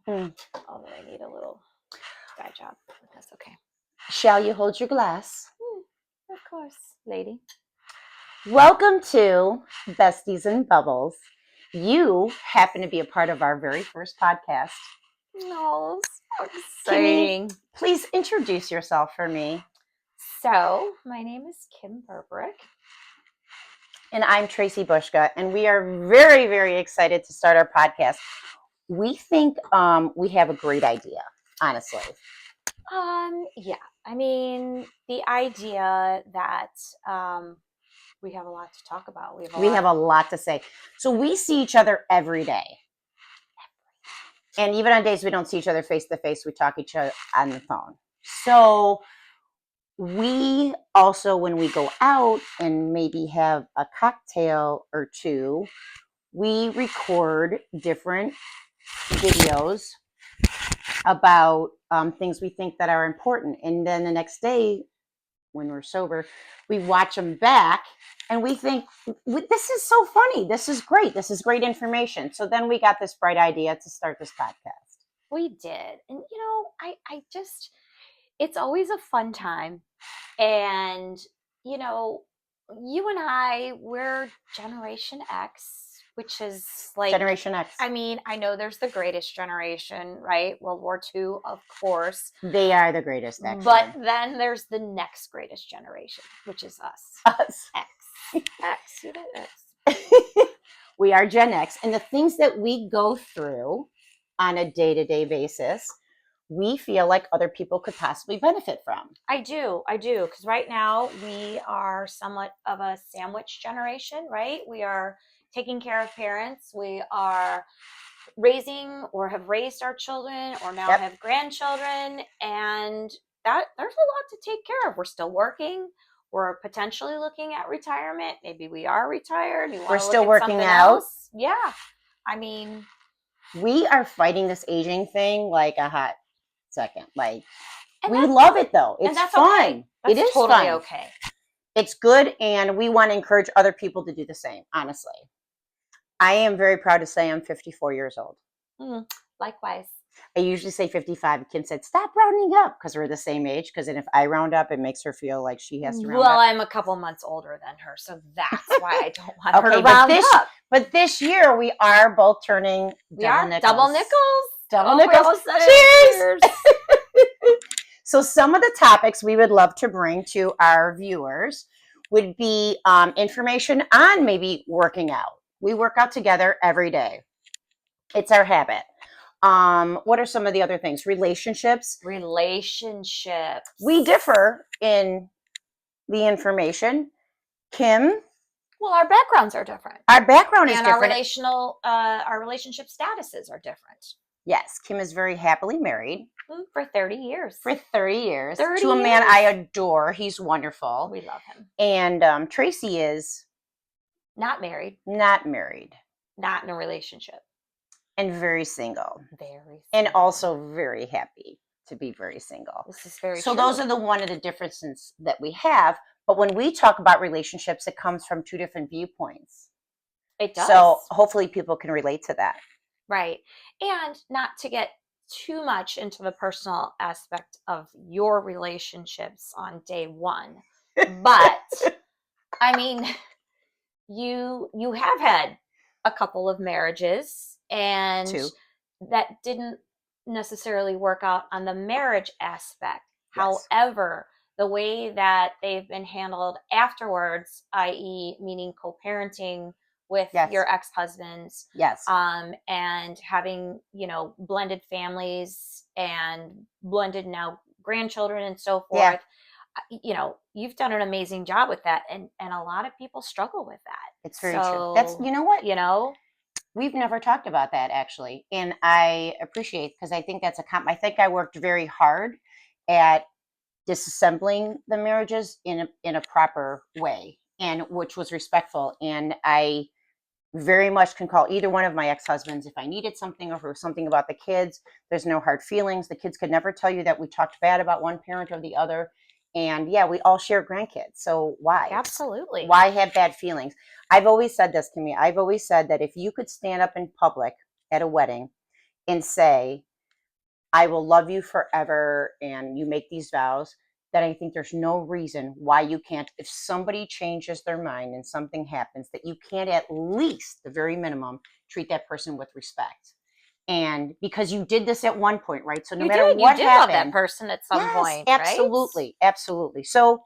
Although I need a little dye job, but that's okay. Shall you hold your glass? Of course, lady. Welcome to Besties and Bubbles. You happen to be a part of our very first podcast. Oh, so exciting. Kimmy, please introduce yourself for me. So, my name is Kim Burbrick. And I'm Tracy Bushka, and we are very, very excited to start our podcast. We think we have a great idea, honestly. Yeah. I mean, the idea that we have a lot to talk about. We have a lot to say. So we see each other every day. And even on days we don't see each other face to face, we talk each other on the phone. So we also, when we go out and maybe have a cocktail or two, we record different videos about things we think that are important. And then the next day, when we're sober, we watch them back and we think, this is so funny. This is great. This is great information. So then we got this bright idea to start this podcast. We did. And, I just, it's always a fun time. And, you and I, we're Generation X, which is like Generation X. I mean, I know there's the greatest generation, right? World War II, of course. They are the greatest, actually. But then there's the next greatest generation, which is us. Us. X. You know X. We are Gen X. And the things that we go through on a day-to-day basis, we feel like other people could possibly benefit from. I do. Because right now we are somewhat of a sandwich generation, right? We are taking care of parents. We are raising or have raised our children or now have grandchildren. And that there's a lot to take care of. We're still working. We're potentially looking at retirement. Maybe we are retired. We're still working out. Else. Yeah. I mean, we are fighting this aging thing like a hot second. Like, we love it though. It's fun. Okay. That's it is totally fun. Okay. It's good, and we want to encourage other people to do the same, honestly. I am very proud to say I'm 54 years old. Likewise. I usually say 55. Kim said, stop rounding up, because we're the same age. Because then if I round up, it makes her feel like she has to round up. Well, I'm a couple months older than her, so that's why I don't want her to round up. But this year, we are both turning double nickels. Double nickels. Cheers! So some of the topics we would love to bring to our viewers would be information on maybe working out. We work out together every day. It's our habit. What are some of the other things? Relationships. We differ in the information. Kim? Well, our backgrounds are different. Our background is different. And our relationship statuses are different. Yes, Kim is very happily married. For 30 years. To a man I adore. He's wonderful. We love him. And Tracy is... Not married. Not married. Not in a relationship. And very single. Very single. And also very happy to be very single. This is very So true. those are one of the differences that we have. But when we talk about relationships, it comes from two different viewpoints. It does. So hopefully people can relate to that. Right. And not to get too much into the personal aspect of your relationships on day one. But I mean, you have had a couple of marriages and two. That didn't necessarily work out on the marriage aspect. Yes. However, the way that they've been handled afterwards, i.e. meaning co-parenting with your ex-husbands. Yes. And having, blended families and blended now grandchildren and so forth. Yeah. You've done an amazing job with that. And a lot of people struggle with that. It's very true. That's, you know what? We've never talked about that actually. And I appreciate, because I think that's I think I worked very hard at disassembling the marriages in a proper way, and which was respectful. And I very much can call either one of my ex-husbands if I needed something or for something about the kids. There's no hard feelings. The kids could never tell you that we talked bad about one parent or the other. And yeah, we all share grandkids. So why? Absolutely. Why have bad feelings? I've always said this to me. I've always said that if you could stand up in public at a wedding and say, I will love you forever, and you make these vows, that I think there's no reason why you can't, if somebody changes their mind and something happens, that you can't at least, the very minimum, treat that person with respect. And because you did this at one point, right? So no matter You what did love that happened, person at some yes, point, right? absolutely, absolutely. So,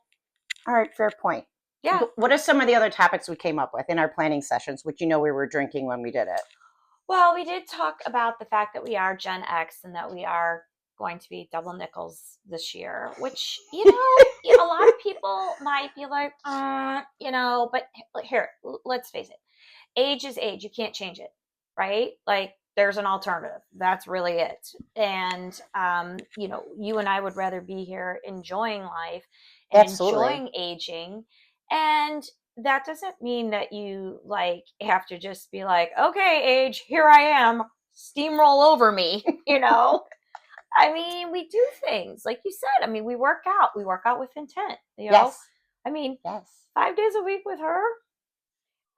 all right, fair point. Yeah. What are some of the other topics we came up with in our planning sessions, which we were drinking when we did it? Well, we did talk about the fact that we are Gen X and that we are going to be double nickels this year, which, a lot of people might be like, but here, let's face it. Age is age. You can't change it, right? Like there's an alternative. That's really it. And, you and I would rather be here enjoying life and Absolutely. enjoying aging. And that doesn't mean that you like have to just be like, okay, age, here I am, steamroll over me, I mean, we do things like you said. I mean, we work out with intent, Yes. I mean, Yes. 5 days a week with her,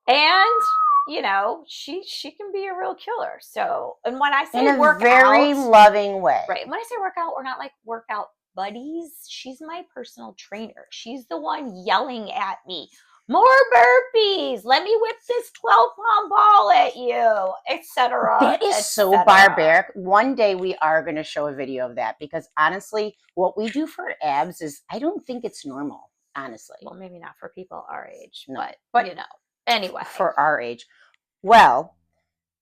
and she can be a real killer. So, and when I In say a work very out, loving way. right, when I say workout, we're not like workout buddies. She's my personal trainer. She's the one yelling at me, more burpees, let me whip this 12-pound ball at you, etc., That is so etc. barbaric. One day we are going to show a video of that, because honestly, what we do for abs is, I don't think it's normal, honestly. Well, maybe not for people our age, No. but But anyway. for our age. Well,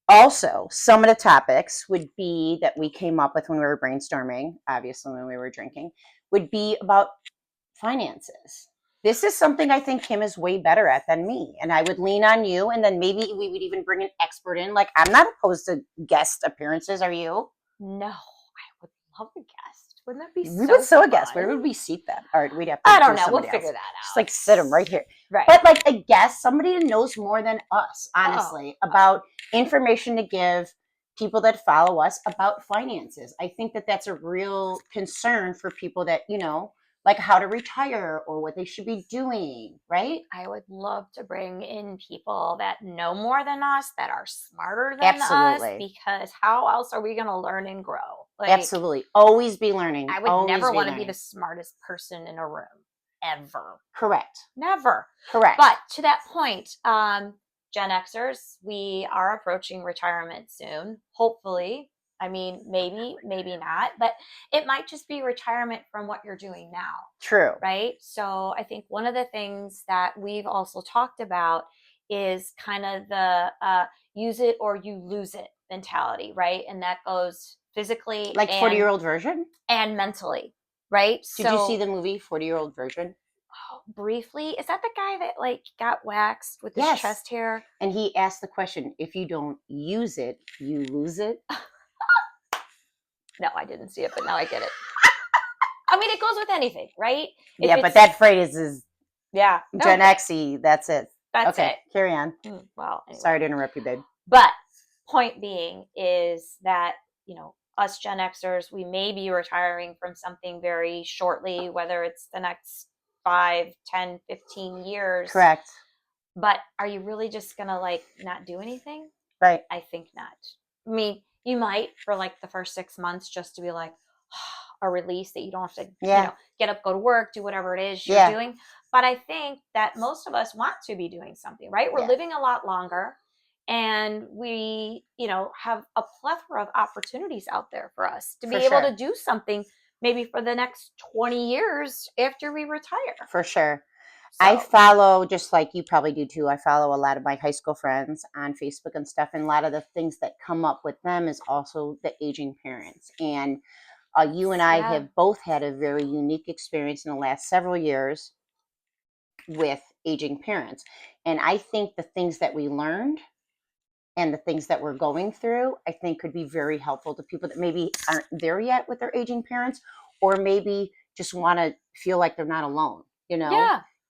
also, some of the topics would be that we came up with when we were brainstorming, obviously when we were drinking, would be about finances. This is something I think Kim is way better at than me. And I would lean on you, and then maybe we would even bring an expert in. Like, I'm not opposed to guest appearances. Are you? No, I would love a guest. Wouldn't that be We would so so a guest. Where fun? would we seat them? All right, we'd have to I don't do know. We'll somebody figure else. that Just out. like sit them right here. Right. But like a guest, somebody that knows more than us, Oh, honestly, about information to give people that follow us about finances. I think that that's a real concern for people that, like how to retire or what they should be doing, right? I would love to bring in people that know more than us, that are smarter than us, Absolutely. because how else are we going to learn and grow? Like, Absolutely. Always be learning. I would Always never be want to be learning. the smartest person in a room, ever. Correct. Never. Correct. But to that point, Gen Xers, we are approaching retirement soon, hopefully. I mean, maybe not, but it might just be retirement from what you're doing now, True. right? So I think one of the things that we've also talked about is kind of the use it or you lose it mentality, right? And that goes physically Like 40-year-old version? and mentally, right? Did you see So the movie 40-year-old version? briefly, is that the guy that like got waxed with his Yes. chest hair? And he asked the question, if you don't use it, you lose it. No, I didn't see it, but now I get it. I mean, it goes with anything, right? Yeah, but that phrase is yeah, Gen X-y. That's it. That's okay, it. carry on. Well, anyway. Sorry to interrupt you, babe. But point being is that, us Gen Xers, we may be retiring from something very shortly, whether it's the next 5, 10, 15 years. Correct. But are you really just going to like not do anything? Right. I think not. I mean, you might for like the first 6 months just to be like a release that you don't have to, get up, go to work, do whatever it is you're doing. But I think that most of us want to be doing something, right? We're living a lot longer, and we, have a plethora of opportunities out there for us to be able to do something maybe for the next 20 years after we retire. For sure. So. I follow, just like you probably do too, I follow a lot of my high school friends on Facebook and stuff. And a lot of the things that come up with them is also the aging parents. And you and I have both had a very unique experience in the last several years with aging parents. And I think the things that we learned and the things that we're going through, I think could be very helpful to people that maybe aren't there yet with their aging parents, or maybe just want to feel like they're not alone,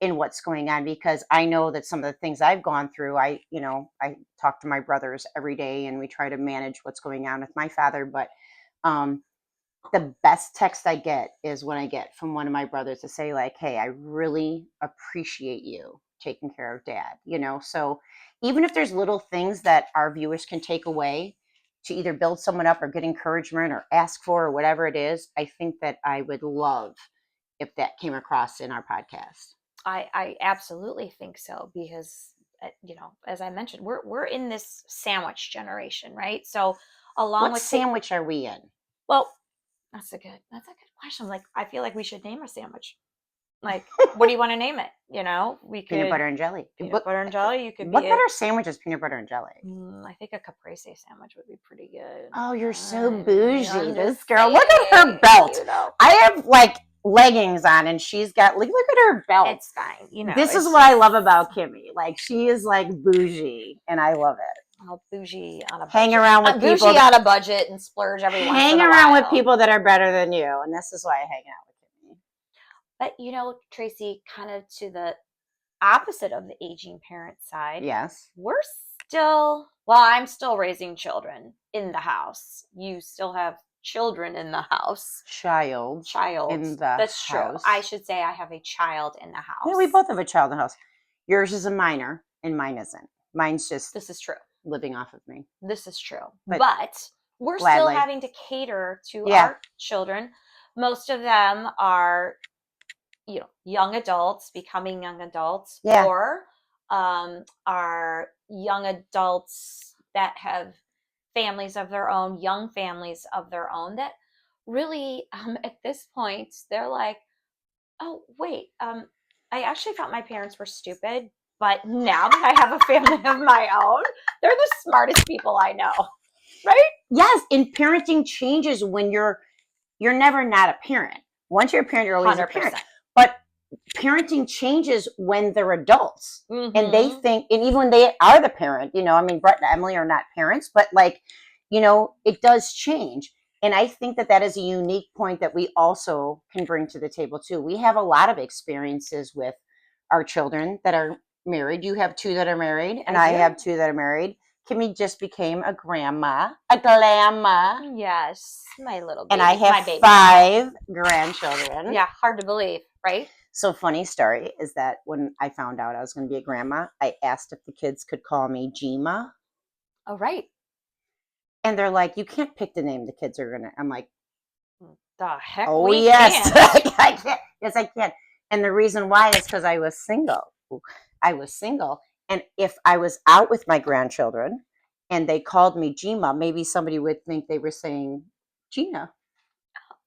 in what's going on. Because I know that some of the things I've gone through, I talk to my brothers every day and we try to manage what's going on with my father. But the best text I get is when I get from one of my brothers to say like, hey, I really appreciate you taking care of dad, so even if there's little things that our viewers can take away to either build someone up or get encouragement or ask for or whatever it is, I think that I would love if that came across in our podcast. I absolutely think so because as I mentioned, we're in this sandwich generation, right? So along What with sandwich are we in? well, that's a good question. Like I feel like we should name a sandwich. Like, what do you want to name it? We Peanut could butter and jelly. peanut butter and jelly. You could What be better sandwich is peanut butter and jelly? I think a caprese sandwich would be pretty good. Oh, you're so I mean, bougie, I'm this just girl. Look at her saying, belt. I have like leggings on, and she's got look at her belt. It's fine. This is It's what I love about Kimmy. Like she is like bougie, and I love it. oh, bougie on a budget. Hang around with people. Bougie on a budget and splurge every once in a while. Hang around with people that are better than you, and this is why I hang out with Kimmy. But Tracy, kind of to the opposite of the aging parent side. Yes. I'm still raising children in the house. You still have children in the house. Child in the That's house. true. I should say I have a child in the house. Yeah, we both have a child in the house. Yours is a minor, and mine isn't. Mine's just This is true. living off of me. This is true. But we're gladly. still having to cater to our children. Most of them are young adults becoming young adults, or are young adults that have families of their own, young families of their own that really at this point they're like, oh wait, I actually thought my parents were stupid, but now that I have a family of my own, they're the smartest people I know. Right? Yes, and parenting changes when you're never not a parent. Once you're a parent, you're always 100%. A parent. But parenting changes when they're adults, and they think, and even when they are the parent, I mean, Brett and Emily are not parents, but it does change. And I think that is a unique point that we also can bring to the table too. We have a lot of experiences with our children that are married. You have 2 that are married, and I have 2 that are married. Kimmy just became a grandma. Yes, my little baby. And I have 5 grandchildren. Yeah, hard to believe, right? So funny story is that when I found out I was going to be a grandma, I asked if the kids could call me Gima. Oh, right. And they're like, you can't pick the name the kids are going to. I'm like, the heck oh, we yes. can't. I can. Yes, I can. And the reason why is because I was single. And if I was out with my grandchildren and they called me Gima, maybe somebody would think they were saying Gina.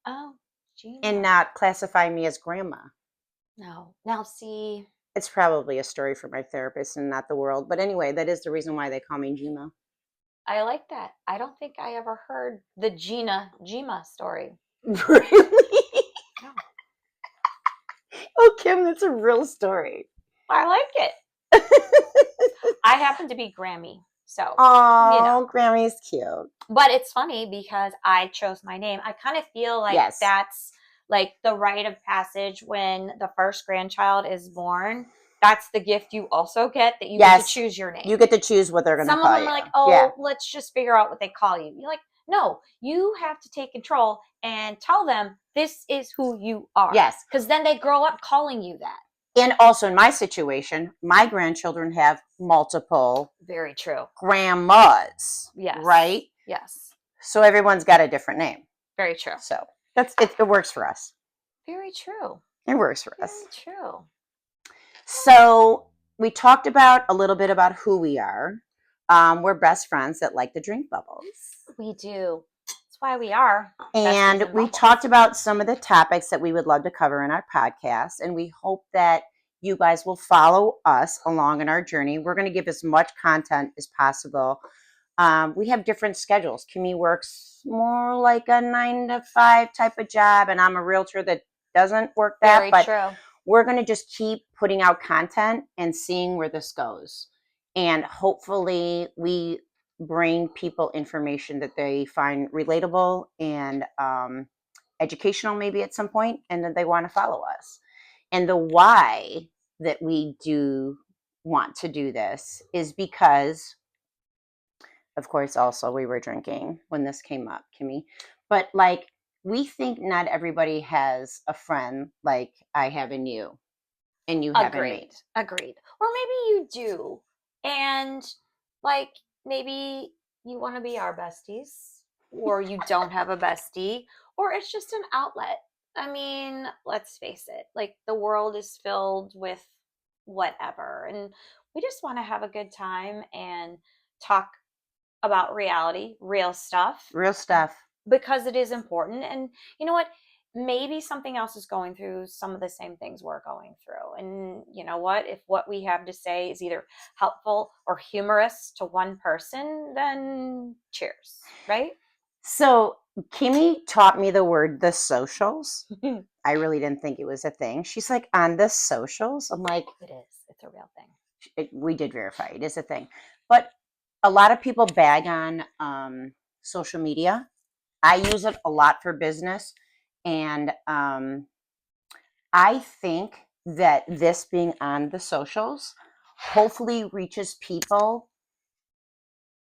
Oh, Gina. And not classify me as grandma. No. Now, see. It's probably a story for my therapist and not the world. But anyway, that is the reason why they call me Gima. I like that. I don't think I ever heard the Gima story. Really? No. Oh, Kim, that's a real story. I like it. I happen to be Grammy. So, Grammy's cute. But it's funny because I chose my name. I kind of feel like that's like the rite of passage when the first grandchild is born. That's the gift you also get, that you get to choose your name. You get to choose what they're going to call you. Some of them are like, let's just figure out what they call you. You're like, no, you have to take control and tell them this is who you are. Yes. Because then they grow up calling you that. And also in my situation, my grandchildren have multiple very true grandmas. Yes. Right? Yes. So everyone's got a different name. Very true. So that's it works for us. Very true. It works for us. Very true. So we talked about a little bit about who we are. We're best friends that like to drink bubbles. We do. That's why we are. And we talked about some of the topics that we would love to cover in our podcast. And we hope that you guys will follow us along in our journey. We're going to give as much content as possible. We have different schedules. Kimmy works more like a 9-to-5 type of job, and I'm a realtor that doesn't work that. Very true. We're going to just keep putting out content and seeing where this goes. And hopefully we bring people information that they find relatable and educational maybe at some point, and that they want to follow us. And the why that we do want to do this is because, of course, also we were drinking when this came up, Kimmy. But we think not everybody has a friend like I have in you, and you have in me. Agreed. Or maybe you do, and maybe you want to be our besties, or you don't have a bestie, or it's just an outlet. I mean, let's face it, like the world is filled with whatever, and we just want to have a good time and talk about reality, real stuff, Real stuff. because it is important. And you know what? Maybe something else is going through some of the same things we're going through. And you know what? If what we have to say is either helpful or humorous to one person, then cheers, right? So Kimmy taught me the word the socials. I really didn't think it was a thing. She's like, on the socials? I'm like, It is. It's a real thing. we did verify it is a thing. But a lot of people bag on social media. I use it a lot for business. And I think that this being on the socials hopefully reaches people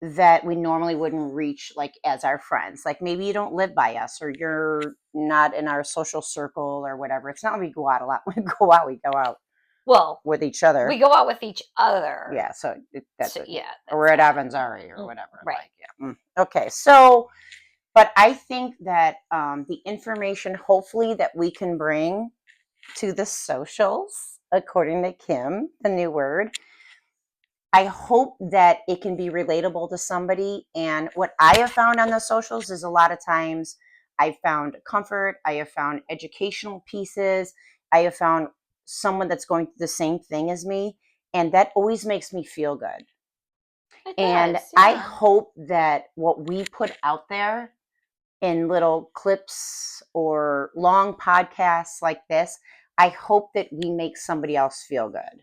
that we normally wouldn't reach, like as our friends. Like maybe you don't live by us or you're not in our social circle or whatever. It's not like we go out a lot. When we go out Well, with each other. we go out with each other. Yeah, so that's So, it. yeah. Or we're at Avanzari or whatever. Right. Like, yeah. Okay, so, but I think that the information, hopefully, that we can bring to the socials, according to Kim, the new word, I hope that it can be relatable to somebody. And what I have found on the socials is a lot of times I found comfort, I have found educational pieces, I have found someone that's going through the same thing as me. And that always makes me feel good. It And does, I yeah. hope that what we put out there in little clips or long podcasts like this, I hope that we make somebody else feel good.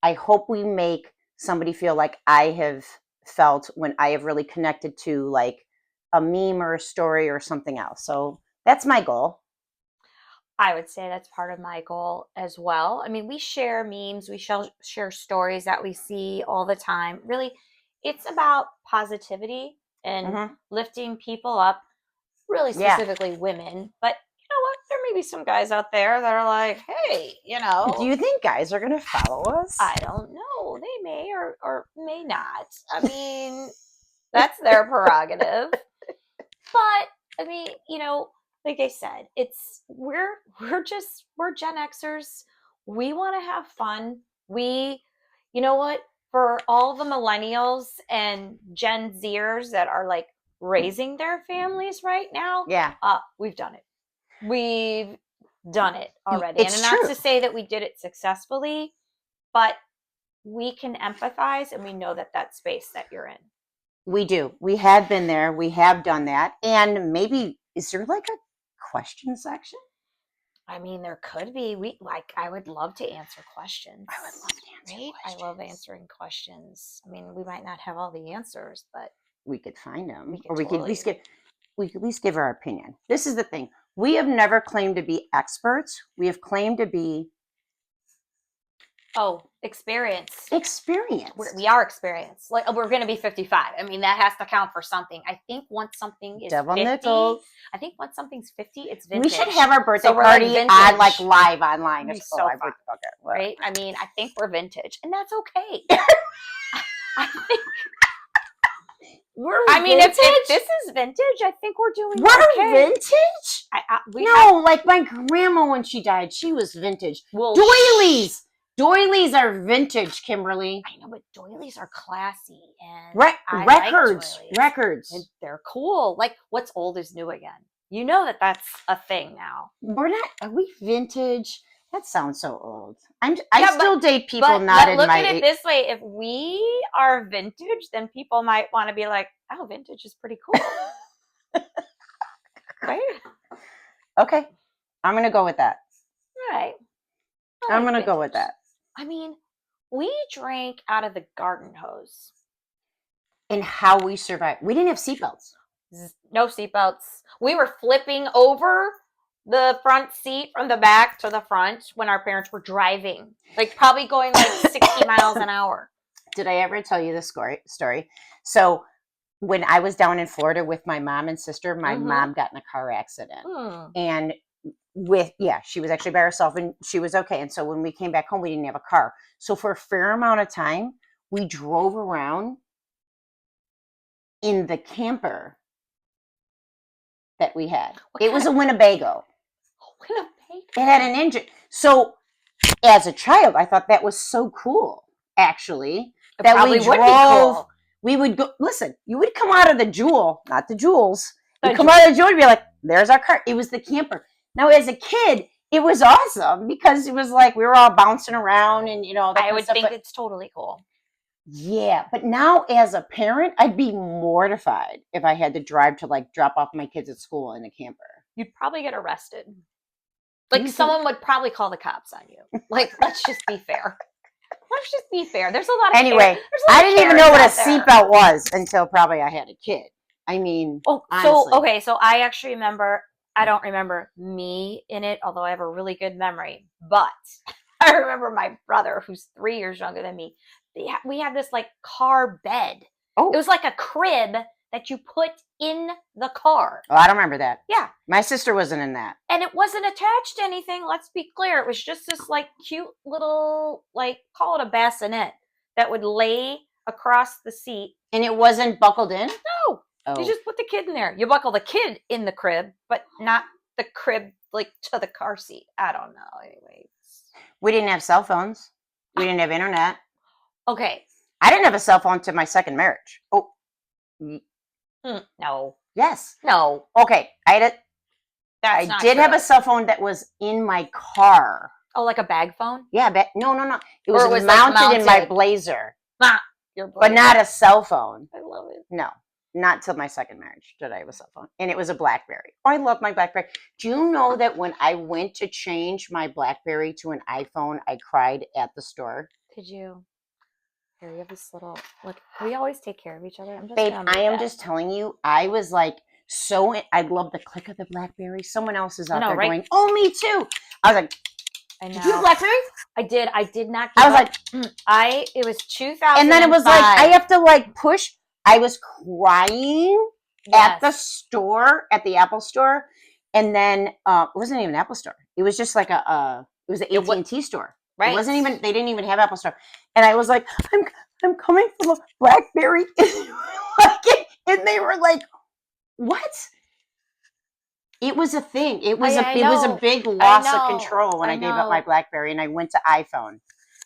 I hope we make somebody feel like I have felt when I have really connected to like a meme or a story or something else. So that's my goal. I would say that's part of my goal as well. I mean, we share memes, we share stories that we see all the time. Really, it's about positivity and Mm-hmm. lifting people up, really Yeah. specifically women. But you know what? There may be some guys out there that are like, hey, Do you think guys are going to follow us? I don't know. They may or may not. I mean, that's their prerogative. But I mean, like I said, we're Gen Xers. We want to have fun. You know what? For all the millennials and Gen Zers that are like raising their families right now, Yeah. we've done it. We've done it already. And It's not true. to say that we did it successfully, but we can empathize and we know that space that you're in. We do. We have been there. We have done that. And maybe, is there like a question section? I mean, there could be. I would love to answer questions. I would love to answer right? questions. I love answering questions. I mean, we might not have all the answers, but we could find them. we Or could totally. we could at least give our opinion. This is the thing. We have never claimed to be experts. We have claimed to be Experience. experienced. We are experienced. Like we're going to be 55. I mean, that has to count for something. I think once something is Devil 50, nickels. I think once something's 50, it's vintage. We should have our birthday So we're party like on like live online. It'd be so fun, okay, right? I mean, I think we're vintage, and that's okay. I think I mean, if this is vintage, I think we're doing we're okay. vintage. Like my grandma when she died, she was vintage. Well, doilies. Doilies are vintage, Kimberly. I know, but doilies are classy and records. Like records. And they're cool. Like what's old is new again. You know that's a thing now. We're not. Are we vintage? That sounds so old. I still date people but not in look my at it this way: if we are vintage, then people might want to be like, "Oh, vintage is pretty cool." Right? Okay, I'm gonna go with that. Right. I'm gonna go with that. I mean, we drank out of the garden hose. And how we survived. We didn't have seatbelts. No seatbelts. We were flipping over the front seat from the back to the front when our parents were driving, like probably going like 60 miles an hour. Did I ever tell you this story? So when I was down in Florida with my mom and sister, my mom got in a car accident. And she was actually by herself and she was okay. And so when we came back home, we didn't have a car. So for a fair amount of time, we drove around in the camper that we had. What It was kind a of Winnebago. Winnebago? It had an engine. So as a child, I thought that was so cool, actually, It that we probably would be drove. cool. We would go, listen, you would come out of the Jewel, not the Jewels. You The come Jewel. out of the Jewel and be like, there's our car. It was the camper. Now, as a kid, it was awesome because it was like we were all bouncing around and, you know, that I kind of would stuff. think But it's totally cool. yeah, but now as a parent, I'd be mortified if I had to drive to like drop off my kids at school in a camper. You'd probably get arrested. You Like think- someone would probably call the cops on you. Like, let's just be fair. Let's just be fair. There's a lot of Anyway, there's a lot I of didn't even know what a Karens out there. seatbelt was until probably I had a kid. I mean, Oh, honestly. so okay, so I actually remember. I don't remember me in it, although I have a really good memory. But I remember my brother, who's 3 years younger than me. We had this like car bed. Oh, It was like a crib that you put in the car. oh, I don't remember that. Yeah, My sister wasn't in that. and it wasn't attached to anything. Let's be clear. It was just this like cute little like call it a bassinet that would lay across the seat. And it wasn't buckled in? No, Oh. you just put the kid in there. You buckle the kid in the crib, but not the crib like to the car seat. I don't know. Anyways. We didn't have cell phones. We didn't have internet. Okay. I didn't have a cell phone to my second marriage. Oh, No. yes. No. Okay, I had That's I not did true. have a cell phone that was in my car. Oh, like a bag phone? Yeah, but no. It Or was, it was, like, mounted in my mounted. blazer, Your but not a cell phone. I love it. No, not till my second marriage did I have a cell phone. And it was a BlackBerry. Oh, I love my BlackBerry. Do you know that when I went to change my BlackBerry to an iPhone, I cried at the store? Did you? Here, you have this little look. We always take care of each other. I'm just Babe, gonna I move am that. just telling you, I was like I love the click of the BlackBerry. Someone else is out know, there right? going, oh, me too. I was like, I know. did you have BlackBerry? I did. I did not I give was up. like, It was 2005. and then it was like, I have to like push. I was crying at the store, at the Apple store. And then it wasn't even an Apple store. It was just like it was the AT&T store. Right. It wasn't even, they didn't even have Apple store. And I was like, I'm coming from a BlackBerry. And they were like, what? It was a thing. It was I it was a know. big loss of know. control when I I gave up my know. BlackBerry and I went to iPhone.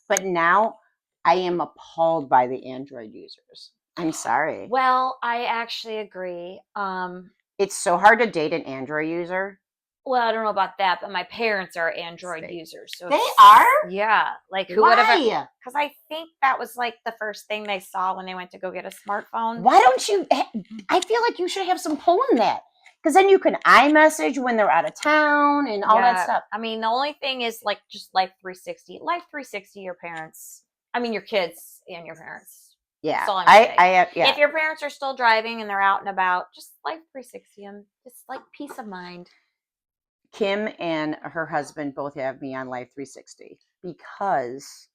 But now I am appalled by the Android users. I'm sorry. Well, I actually agree. It's so hard to date an Android user. Well, I don't know about that, but my parents are Android They- users. So They it's- are? Yeah. Like who would have? Why? Because I think that was like the first thing they saw when they went to go get a smartphone. Why don't you? I feel like you should have some pull in that. Because then you can iMessage when they're out of town and all that stuff. I mean, the only thing is like just Life 360. Life 360, your parents, I mean, your kids and your parents. Yeah. That's all I'm saying. Yeah. If your parents are still driving and they're out and about, just Life 360 them. Just like peace of mind. Kim and her husband both have me on Life 360 because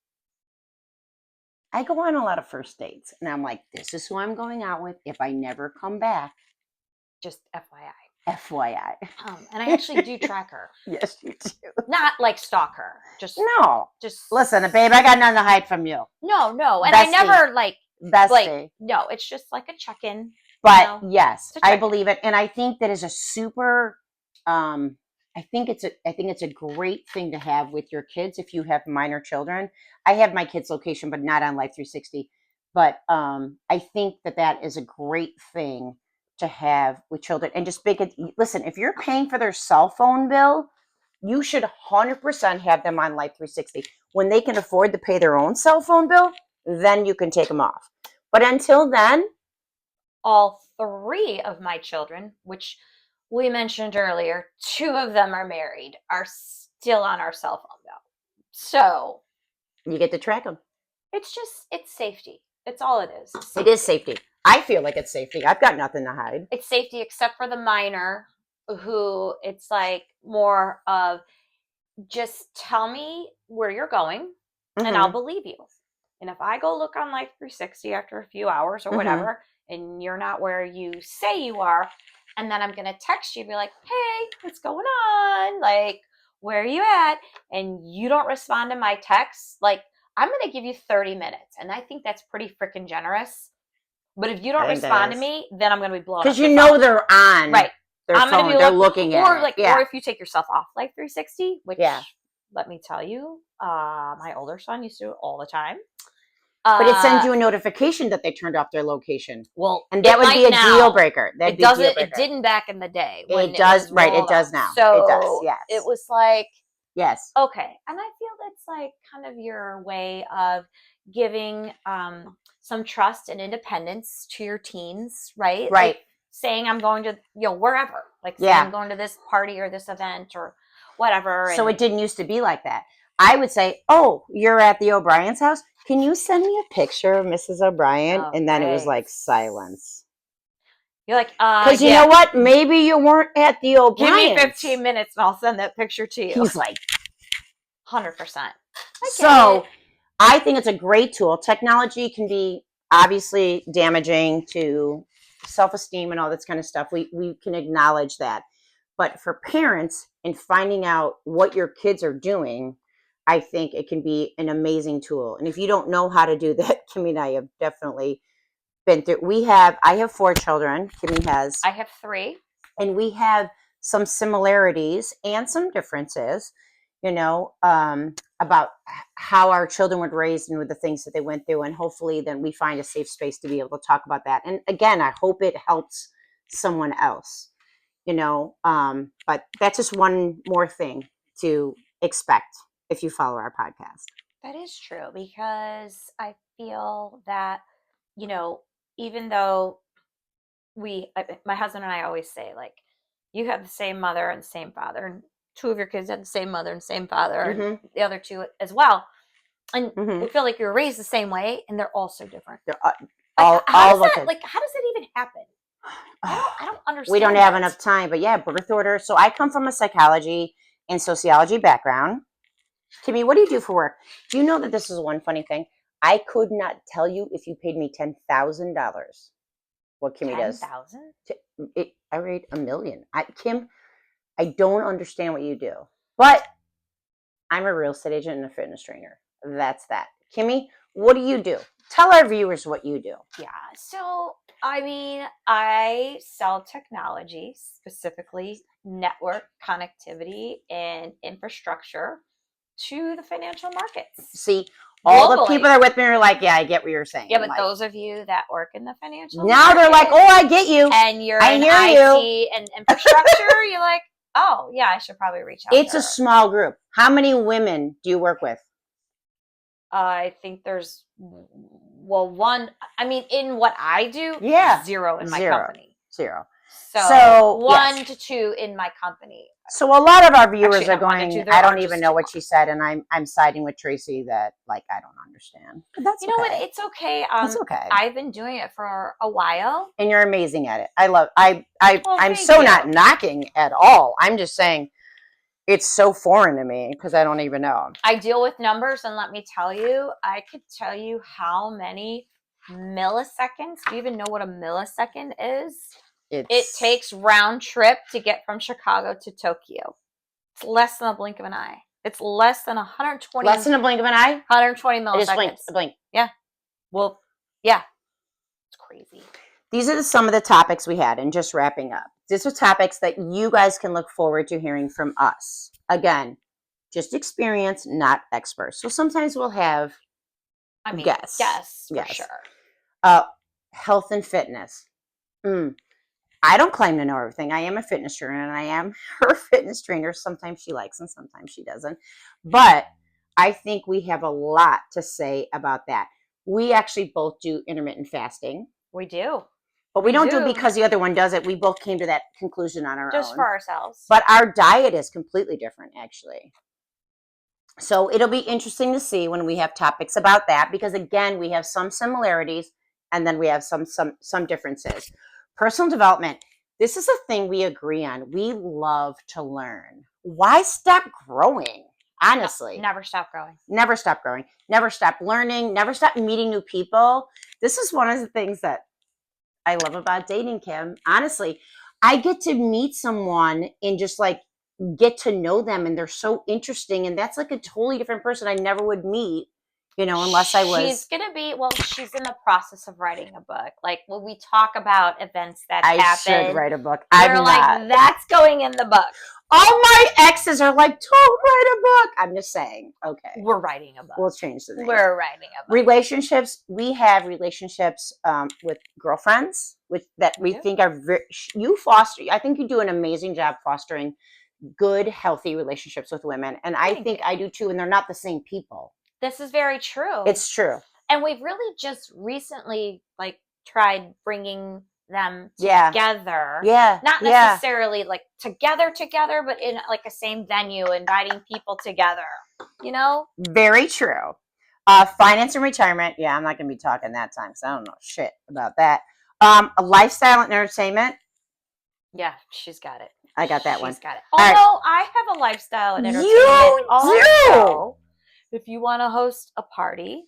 I go on a lot of first dates and I'm like, this is who I'm going out with if I never come back. Just FYI. FYI. And I actually do track her. Yes, you do. Not like stalk her. Just Just listen, babe, I got nothing to hide from you. No. And Bestie. I never Bestie. no, it's just like a check-in. But yes, It's a I check-in. believe it. And I think that is a super I think it's a great thing to have with your kids if you have minor children. I have my kids' location, but not on Life 360. But I think that is a great thing to have with children. And just make it, listen, if you're paying for their cell phone bill, you should 100% have them on Life 360. When they can afford to pay their own cell phone bill, then you can take them off. But until then, All three of my children, which we mentioned earlier, 2 of them are married, are still on our cell phone bill. So you get to track them. it's safety. It's all it is. It is safety. I feel like it's safety. I've got nothing to hide. It's safety except for the minor who it's like more of just tell me where you're going and I'll believe you. And if I go look on Life 360 after a few hours or whatever, and you're not where you say you are, and then I'm going to text you and be like, hey, what's going on? Like, where are you at? And you don't respond to my text, like, I'm going to give you 30 minutes. And I think that's pretty freaking generous But if you don't I think that respond to is. me, then I'm going to be blown up Because you your know phone. they're on Right. their I'm going to phone. be They're looking at or it. like, Yeah. or if you take yourself off Life 360, which Yeah. let me tell you, my older son used to do it all the time. But it sends you a notification that they turned off their location. Well, And that would be a deal breaker. That'd be a deal breaker. It didn't back in the day when It does, was right? It rolled does out. now. So it does. Yes. it was like, yes. okay. And I feel that's like kind of your way of giving some trust and independence to your teens, right? Right. Like saying I'm going to, wherever. Like saying Yeah. I'm going to this party or this event or whatever. So and it didn't used to be like that. I would say, oh, you're at the O'Brien's house. Can you send me a picture of Mrs. O'Brien? Oh, And then it was right. like silence. You're like, Because you know what? Maybe you weren't at the give me O'Brien's. 15 minutes and I'll send that picture to you. He's like, 100%. So I think it's a great tool. Technology can be obviously damaging to self-esteem and all this kind of stuff. We can acknowledge that. But for parents in finding out what your kids are doing, I think it can be an amazing tool. And if you don't know how to do that, Kimmy and I have definitely been through. I have 4 children. Kimmy has. I have 3. And we have some similarities and some differences, about how our children were raised and with the things that they went through. And hopefully then we find a safe space to be able to talk about that. And again, I hope it helps someone else, but that's just one more thing to expect if you follow our podcast. That is true because I feel that, even though my husband and I always say, like, you have the same mother and same father, and 2 of your kids have the same mother and same father, and the other 2 as well. And we feel like you were raised the same way, and they're all so different. They're how does that even happen? I don't understand. We don't have enough time, but yeah, birth order. So I come from a psychology and sociology background. Kimmy, what do you do for work? Do you know that this is one funny thing? I could not tell you if you paid me $10,000. What Kimmy does. 10,000? I rate $1 million. Kim, I don't understand what you do, but I'm a real estate agent and a fitness trainer. That's that. Kimmy, what do you do? Tell our viewers what you do. Yeah. So, I sell technology, specifically network connectivity and infrastructure to the financial markets. See, all the people that are with me are like, yeah, I get what you're saying. Yeah, but those of you that work in the financial now they're like, oh, I get you. And you're in IT and infrastructure, you're like, oh, yeah, I should probably reach out. It's a small group. How many women do you work with? I think there's, one. In what I do, 0 in my company. 0. So 1 to 2 in my company. So a lot of our viewers are going, I don't even know what she said, and I'm siding with Tracy that, like, I don't understand. But that's know what? It's okay. It's okay. I've been doing it for a while. And you're amazing at it. I'm so not knocking at all. I'm just saying it's so foreign to me because I don't even know. I deal with numbers, and let me tell you, I could tell you how many milliseconds. Do you even know what a millisecond is? It takes round trip to get from Chicago to Tokyo. It's less than a blink of an eye. It's less than 120. Less than a blink of an eye? 120 milliseconds. A blink. Yeah. Well, yeah. It's crazy. These are some of the topics we had, and just wrapping up. These are topics that you guys can look forward to hearing from us. Again, just experience, not experts. So sometimes we'll have guests. Yes, for sure. Health and fitness. I don't claim to know everything. I am a fitness trainer, and I am her fitness trainer. Sometimes she likes and sometimes she doesn't. But I think we have a lot to say about that. We actually both do intermittent fasting. We do. But we don't do it because the other one does it. We both came to that conclusion on our own. Just for ourselves. But our diet is completely different, actually. So it'll be interesting to see when we have topics about that, because, again, we have some similarities and then we have some differences. Personal development. This is a thing we agree on. We love to learn. Why stop growing? Honestly. Never stop growing. Never stop growing. Never stop learning. Never stop meeting new people. This is one of the things that I love about dating, Kim. Honestly, I get to meet someone and just like get to know them, and they're so interesting, and that's like a totally different person I never would meet unless I was. She's gonna be, well, she's in the process of writing a book. Like when we talk about events that I happen, should write a book. we're I'm like, not. that's going in the book. All my exes are like, don't write a book. I'm just saying. Okay. We're writing a book. We'll change the name. We're writing a book. Relationships. We have relationships with girlfriends that we think are you foster. I think you do an amazing job fostering good, healthy relationships with women. And I think I do too. And they're not the same people. This is very true. It's true. And we've really just recently tried bringing them together. Yeah. Not necessarily together, but in a same venue, inviting people together, Very true. Finance and retirement. Yeah, I'm not going to be talking that time because I don't know shit about that. A lifestyle and entertainment. Yeah, she's got it. I got that one. She's got it. Although I have a lifestyle and entertainment also. If you want to host a party,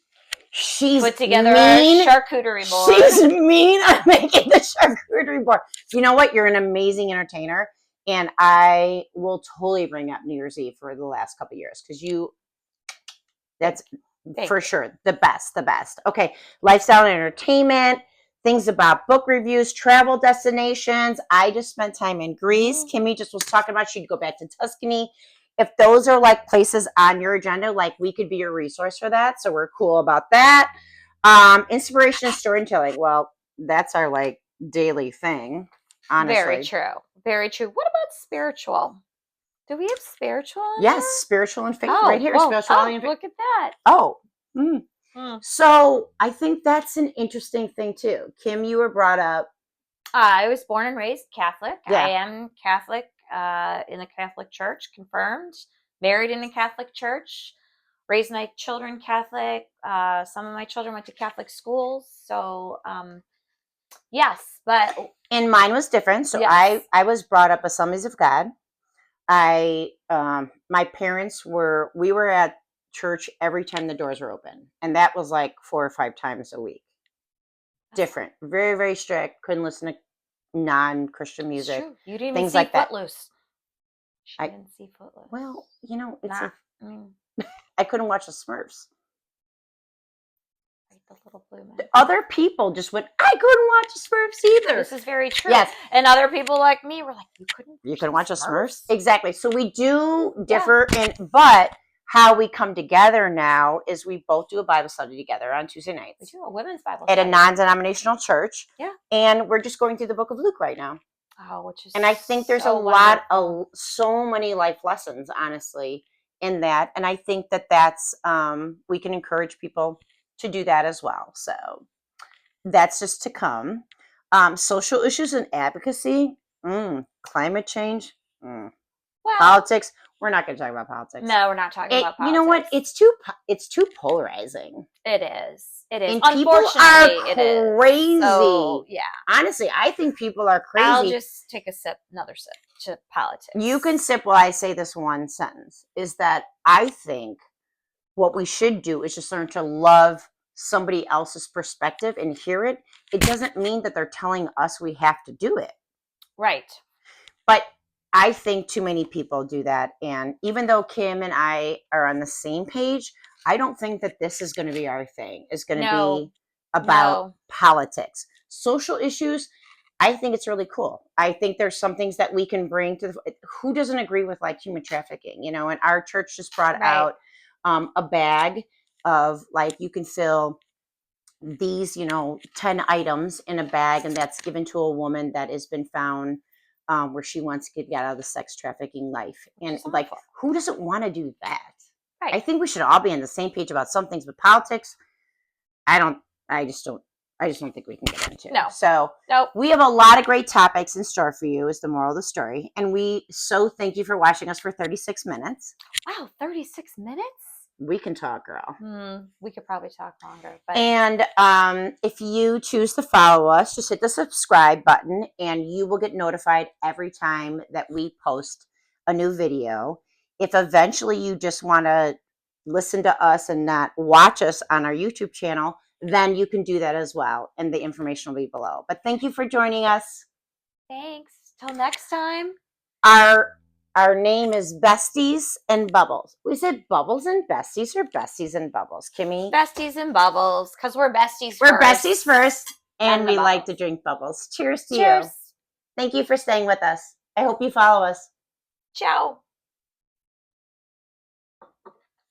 she's put together a charcuterie board. She's mean on making the charcuterie board. You know what? You're an amazing entertainer, and I will totally bring up New Year's Eve for the last couple of years because that's for sure the best. Okay, lifestyle and entertainment. Things about book reviews, travel destinations. I just spent time in Greece. Kimmy just was talking about she'd go back to Tuscany. If those are places on your agenda, we could be your resource for that. So we're cool about that. Inspiration and storytelling. Well, that's our daily thing, honestly. Very true. Very true. What about spiritual? Do we have spiritual? Yes, spiritual and faith right here. Spirituality and faith. Look at that. Oh. So I think that's an interesting thing too. Kim, you were brought up. I was born and raised Catholic. Yeah. I am Catholic in the Catholic Church, confirmed, married in a Catholic church, raised my children Catholic. Some of my children went to Catholic schools. So, yes, but. And mine was different. So yes. I was brought up Assemblies of God. My parents we were at church every time the doors were open. And that was 4 or 5 times a week. Different. Very, very strict. Couldn't listen to non-Christian music. True. You didn't even see Footloose. I didn't see Footloose. Well, I couldn't watch the Smurfs. The little blue man. Other people just went, I couldn't watch the Smurfs either. This is very true. Yes. And other people like me were like, you couldn't watch the Smurfs? Exactly. So we do differ but how we come together now is we both do a Bible study together on Tuesday nights. We do a women's Bible study. At a non-denominational church. Yeah. And we're just going through the book of Luke right now. Oh, which is And I think there's so many life lessons, honestly, in that. And I think that's, we can encourage people to do that as well. So that's just to come. Social issues and advocacy. Climate change. Well, politics. We're not going to talk about politics. No, we're not talking about politics. You know what? It's too polarizing. It is. It is. And people are crazy. So, yeah. Honestly, I think people are crazy. I'll just take another sip to politics. You can sip while I say this one sentence, is that I think what we should do is just learn to love somebody else's perspective and hear it. It doesn't mean that they're telling us we have to do it. Right. But I think too many people do that. And even though Kim and I are on the same page, I don't think that this is going to be our thing. It's going to be about politics. Social issues, I think it's really cool. I think there's some things that we can bring to who doesn't agree with human trafficking, and our church just brought out a bag of you can fill these, 10 items in a bag, and that's given to a woman that has been found where she wants to get out of the sex trafficking life. And who doesn't want to do that? Right. I think we should all be on the same page about some things, but politics, I just don't think we can get into. No. So we have a lot of great topics in store for you is the moral of the story. And we thank you for watching us for 36 minutes. Wow, 36 minutes? We can talk, girl. We could probably talk longer. But. And if you choose to follow us, just hit the subscribe button and you will get notified every time that we post a new video. If eventually you just want to listen to us and not watch us on our YouTube channel, then you can do that as well. And the information will be below. But thank you for joining us. Thanks. Till next time. Our Our name is Besties and Bubbles. We said Bubbles and Besties or Besties and Bubbles, Kimmy? Besties and bubbles, because we're besties We're first. besties first, and Then the we like bubbles. to drink bubbles. Cheers to you. Cheers. Thank you for staying with us. I hope you follow us. Ciao.